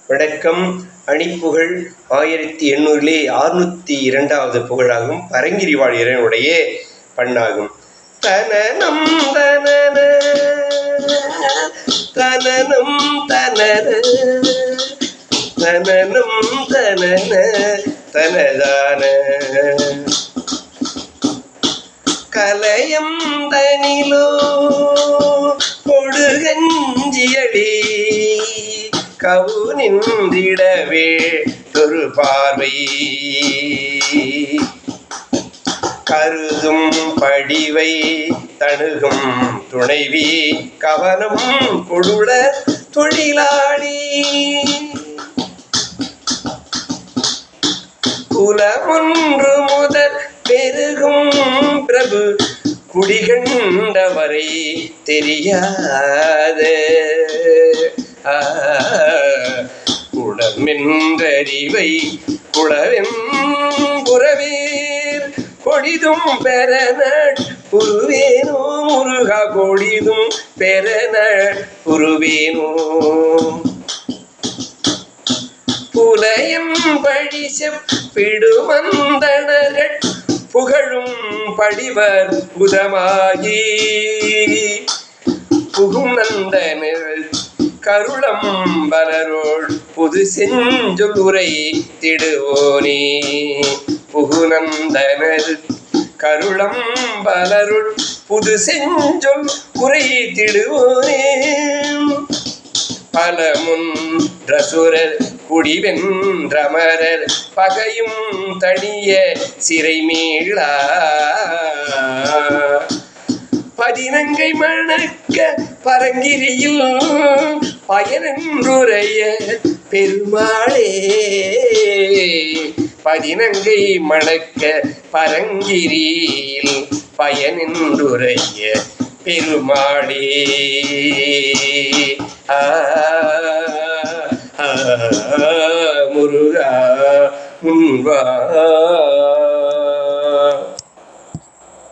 வணக்கம். அணிப்புகழ் 1800 602வது புகழாகும். பரங்கிரிவாழ் இறைவனுடைய பண்ணாகும். தனனம் தனன தனனம் தனன தனனம் தனன தனதான கலயம் தனிலோ கொடுகஞ்சியடி கவு நின்றிடவே ஒரு பார்வை கருதும் படிவை தணுகும் துணைவி கவனம் கொடுள தொழிலாளி குலமொன்று முதல் பெருகும் பிரபு குடிகண்டவரை தெரியாத குளமென்றறிவை குளவென்புறவேர் கொடிதும் பெறன புருவேனோ முருகா கொடிதும் பெறன புருவேனோ புலையம் பழி செப்பிடுமந்தனர்கள் புகழும் படிவர் புதமாகி புகும் நந்தனர் கருளம் பலரோள் புது செஞ்சொல் உரை திடுவோனே புகுநந்தனர் கருளம் பலருள் புது செஞ்சொல் உரை திடுவோனே பலமுன் ரசுரர் குடிவென்றமரர் பகையும் தனிய சிறை மீளா பதினங்கை மணக்க பரங்கிரியில் பயனென்றுரைய பெருமாளே பதினங்கை மணக்க பரங்கிரியில் பயனென்றுரைய பெருமாளே முருகா முன்வா